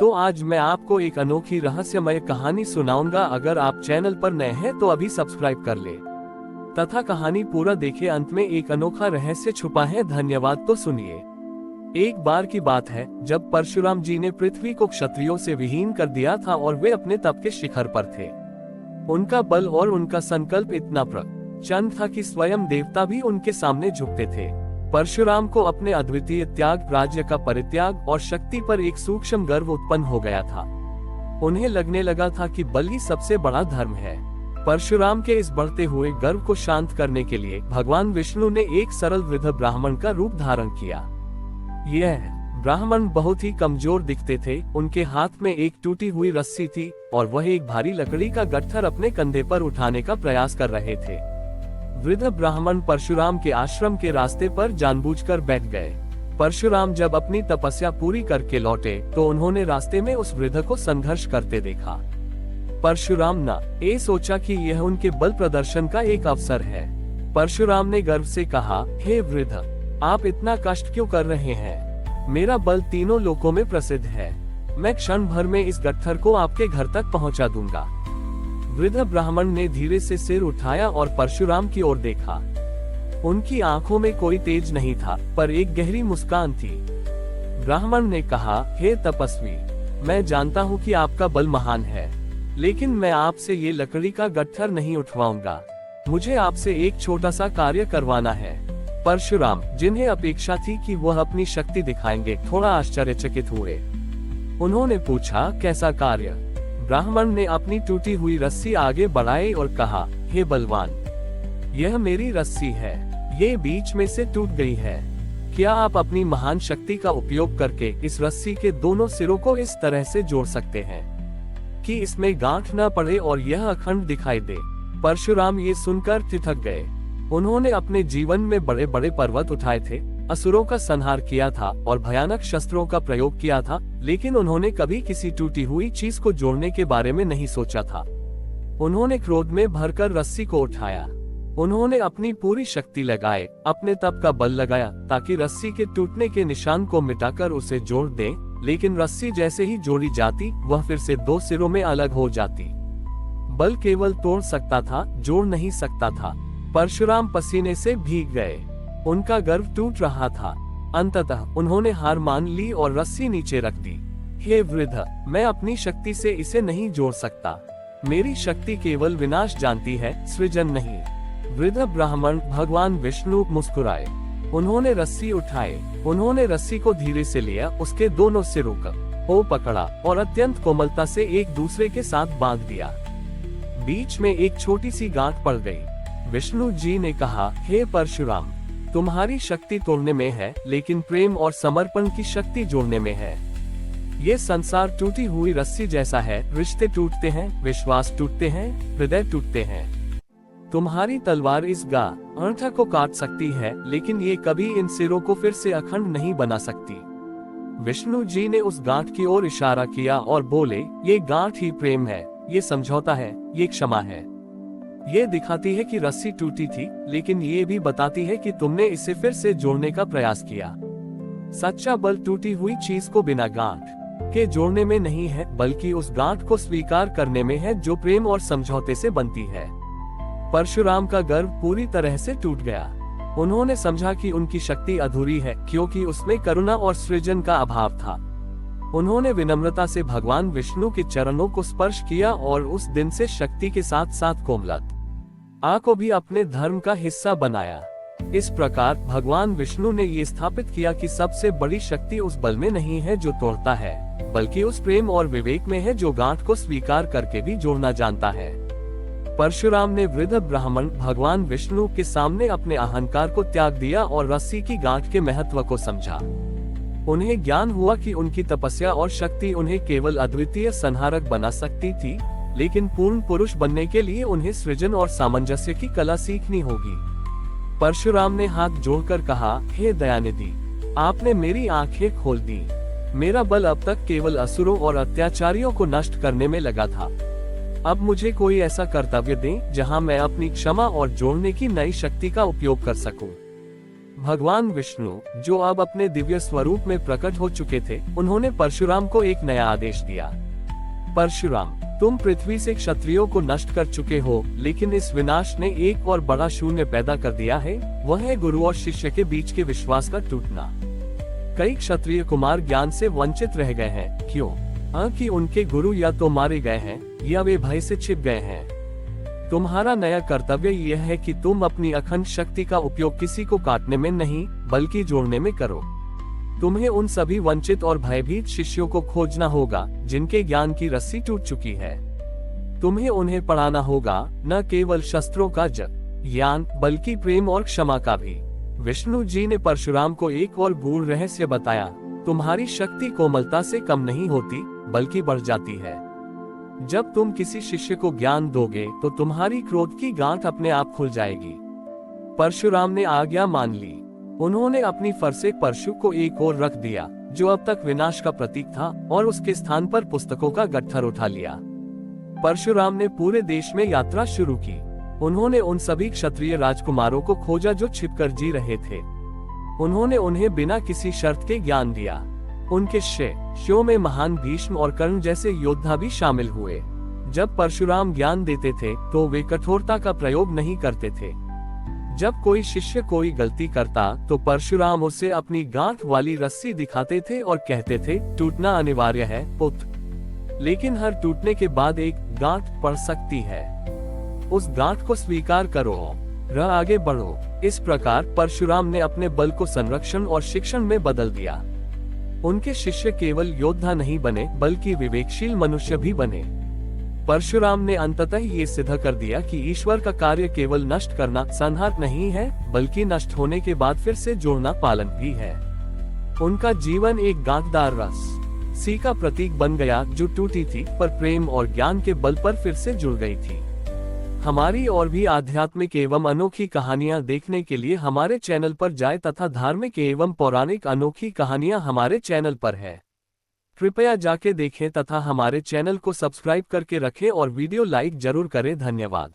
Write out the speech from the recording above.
तो आज मैं आपको एक अनोखी रहस्यमय कहानी सुनाऊंगा। अगर आप चैनल पर नए हैं तो अभी सब्सक्राइब कर ले तथा कहानी पूरा देखे। अंत में एक अनोखा रहस्य छुपा है। धन्यवाद। तो सुनिए। एक बार की बात है जब परशुराम जी ने पृथ्वी को क्षत्रियों से विहीन कर दिया था और वे अपने तप के शिखर पर थे। उनका बल और उनका संकल्प इतना प्रचंड था कि स्वयं देवता भी उनके सामने झुकते थे। परशुराम को अपने अद्वितीय त्याग, राज्य का परित्याग और शक्ति पर एक सूक्ष्म गर्व उत्पन्न हो गया था। उन्हें लगने लगा था कि बल ही सबसे बड़ा धर्म है। परशुराम के इस बढ़ते हुए गर्व को शांत करने के लिए भगवान विष्णु ने एक सरल वृद्ध ब्राह्मण का रूप धारण किया। यह ब्राह्मण बहुत ही कमजोर दिखते थे। उनके हाथ में एक टूटी हुई रस्सी थी और वह एक भारी लकड़ी का गट्ठर अपने कंधे पर उठाने का प्रयास कर रहे थे। वृद्ध ब्राह्मण परशुराम के आश्रम के रास्ते पर जानबूझकर बैठ गए। परशुराम जब अपनी तपस्या पूरी करके लौटे तो उन्होंने रास्ते में उस वृद्ध को संघर्ष करते देखा। परशुराम ने सोचा कि यह उनके बल प्रदर्शन का एक अवसर है। परशुराम ने गर्व से कहा, हे वृद्ध, आप इतना कष्ट क्यों कर रहे हैं? मेरा बल तीनों लोकों में प्रसिद्ध है। मैं क्षण भर में इस गट्ठर को आपके घर तक पहुंचा दूंगा। वृद्ध ब्राह्मण ने धीरे से सिर उठाया और परशुराम की ओर देखा। उनकी आंखों में कोई तेज नहीं था, पर एक गहरी मुस्कान थी। ब्राह्मण ने कहा, हे तपस्वी, मैं जानता हूँ कि आपका बल महान है, लेकिन मैं आपसे ये लकड़ी का गट्ठर नहीं उठवाऊंगा। मुझे आपसे एक छोटा सा कार्य करवाना है। परशुराम, जिन्हें अपेक्षा थी कि वह अपनी शक्ति दिखाएंगे, थोड़ा आश्चर्यचकित हुए। उन्होंने पूछा, कैसा कार्य? ब्राह्मण ने अपनी टूटी हुई रस्सी आगे बढ़ाई और कहा, हे बलवान, यह मेरी रस्सी है। ये बीच में से टूट गई है। क्या आप अपनी महान शक्ति का उपयोग करके इस रस्सी के दोनों सिरों को इस तरह से जोड़ सकते हैं कि इसमें गांठ न पड़े और यह अखंड दिखाई दे? परशुराम ये सुनकर ठिठक गए। उन्होंने अपने जीवन में बड़े बड़े पर्वत उठाए थे, असुरों का संहार किया था और भयानक शस्त्रों का प्रयोग किया था, लेकिन उन्होंने कभी किसी टूटी हुई चीज को जोड़ने के बारे में नहीं सोचा था। उन्होंने क्रोध में भरकर रस्सी को उठाया। उन्होंने अपनी पूरी शक्ति लगाए, अपने तप का बल लगाया ताकि रस्सी के टूटने के निशान को मिटाकर उसे जोड़ दें, लेकिन रस्सी जैसे ही जोड़ी जाती वह फिर से दो सिरों में अलग हो जाती। बल केवल तोड़ सकता था, जोड़ नहीं सकता था। परशुराम पसीने से भीग गए। उनका गर्व टूट रहा था। अंततः उन्होंने हार मान ली और रस्सी नीचे रख दी। हे वृद्ध, मैं अपनी शक्ति से इसे नहीं जोड़ सकता। मेरी शक्ति केवल विनाश जानती है, सृजन नहीं। वृद्ध ब्राह्मण भगवान विष्णु मुस्कुराए। उन्होंने रस्सी उठाए। उन्होंने रस्सी को धीरे से लिया, उसके दोनों सिरों को पकड़ा और अत्यंत कोमलता से एक दूसरे के साथ बांध दिया। बीच में एक छोटी सी गांठ पड़ गई। विष्णु जी ने कहा, हे परशुराम, तुम्हारी शक्ति तोड़ने में है, लेकिन प्रेम और समर्पण की शक्ति जोड़ने में है। ये संसार टूटी हुई रस्सी जैसा है। रिश्ते टूटते हैं, विश्वास टूटते हैं, हृदय टूटते हैं। तुम्हारी तलवार इस गांठ को काट सकती है, लेकिन ये कभी इन सिरों को फिर से अखंड नहीं बना सकती। विष्णु जी ने उस गांठ की ओर इशारा किया और बोले, ये गांठ ही प्रेम है, ये समझौता है, ये क्षमा है। ये दिखाती है कि रस्सी टूटी थी, लेकिन ये भी बताती है कि तुमने इसे फिर से जोड़ने का प्रयास किया। सच्चा बल टूटी हुई चीज को बिना गांठ के जोड़ने में नहीं है, बल्कि उस गांठ को स्वीकार करने में है जो प्रेम और समझौते से बनती है। परशुराम का गर्व पूरी तरह से टूट गया। उन्होंने समझा कि उनकी शक्ति अधूरी है, क्योंकि उसमें करुणा और सृजन का अभाव था। उन्होंने विनम्रता से भगवान विष्णु के चरणों को स्पर्श किया और उस दिन से शक्ति के साथ साथ कोमलता को भी अपने धर्म का हिस्सा बनाया। इस प्रकार भगवान विष्णु ने ये स्थापित किया कि सबसे बड़ी शक्ति उस बल में नहीं है जो तोड़ता है, बल्कि उस प्रेम और विवेक में है जो गांठ को स्वीकार करके भी जोड़ना जानता है। परशुराम ने वृद्ध ब्राह्मण भगवान विष्णु के सामने अपने अहंकार को त्याग दिया और रस्सी की गांठ के महत्व को समझा। उन्हें ज्ञान हुआ कि उनकी तपस्या और शक्ति उन्हें केवल अद्वितीय संहारक बना सकती थी, लेकिन पूर्ण पुरुष बनने के लिए उन्हें सृजन और सामंजस्य की कला सीखनी होगी। परशुराम ने हाथ जोड़कर कहा, हे दयानिधि, आपने मेरी आंखें खोल दी। मेरा बल अब तक केवल असुरों और अत्याचारियों को नष्ट करने में लगा था। अब मुझे कोई ऐसा कर्तव्य दें जहां मैं अपनी क्षमा और जोड़ने की नई शक्ति का उपयोग कर सकूं। भगवान विष्णु, जो अब अपने दिव्य स्वरूप में प्रकट हो चुके थे, उन्होंने परशुराम को एक नया आदेश दिया। परशुराम, तुम पृथ्वी से क्षत्रियों को नष्ट कर चुके हो, लेकिन इस विनाश ने एक और बड़ा शून्य पैदा कर दिया है, वह है गुरु और शिष्य के बीच के विश्वास का टूटना। कई क्षत्रिय कुमार ज्ञान से वंचित रह गए हैं। क्यों? कि उनके गुरु या तो मारे गए हैं या वे भय से छिप गए हैं। तुम्हारा नया कर्तव्य यह है कि तुम अपनी अखंड शक्ति का उपयोग किसी को काटने में नहीं, बल्कि जोड़ने में करो। तुम्हें उन सभी वंचित और भयभीत शिष्यों को खोजना होगा जिनके ज्ञान की रस्सी टूट चुकी है। तुम्हें उन्हें पढ़ाना होगा, न केवल शस्त्रों का ज्ञान, बल्कि प्रेम और क्षमा का भी। विष्णु जी ने परशुराम को एक और गूढ़ रहस्य बताया। तुम्हारी शक्ति कोमलता से कम नहीं होती, बल्कि बढ़ जाती है। जब तुम किसी शिष्य को ज्ञान दोगे तो तुम्हारी क्रोध की गांठ अपने आप खुल जाएगी। परशुराम ने आज्ञा मान ली। उन्होंने अपनी फरसे परशु को एक ओर रख दिया, जो अब तक विनाश का प्रतीक था, और उसके स्थान पर पुस्तकों का गट्ठर उठा लिया। परशुराम ने पूरे देश में यात्रा शुरू की। उन्होंने उन सभी क्षत्रिय राजकुमारों को खोजा जो छिपकर जी रहे थे। उन्होंने उन्हें बिना किसी शर्त के ज्ञान दिया। उनके शिष्यों में महान भीष्म और कर्ण जैसे योद्धा भी शामिल हुए। जब परशुराम ज्ञान देते थे तो वे कठोरता का प्रयोग नहीं करते थे। जब कोई शिष्य कोई गलती करता तो परशुराम उसे अपनी गांठ वाली रस्सी दिखाते थे और कहते थे, टूटना अनिवार्य है पुत्र, लेकिन हर टूटने के बाद एक गांठ पड़ सकती है। उस गांठ को स्वीकार करो, आगे बढ़ो। इस प्रकार परशुराम ने अपने बल को संरक्षण और शिक्षण में बदल दिया। उनके शिष्य केवल योद्धा नहीं बने, बल्कि विवेकशील मनुष्य भी बने। परशुराम ने अंततः ये सिद्ध कर दिया कि ईश्वर का कार्य केवल नष्ट करना, संहार नहीं है, बल्कि नष्ट होने के बाद फिर से जोड़ना, पालन भी है। उनका जीवन एक गांठदार रस्सी का प्रतीक बन गया, जो टूटी थी पर प्रेम और ज्ञान के बल पर फिर से जुड़ गई थी। हमारी और भी आध्यात्मिक एवं अनोखी कहानियां देखने के लिए हमारे चैनल पर जाएं तथा धार्मिक एवं पौराणिक अनोखी कहानियां हमारे चैनल पर है। कृपया जाके देखें तथा हमारे चैनल को सब्सक्राइब करके रखें और वीडियो लाइक जरूर करें। धन्यवाद।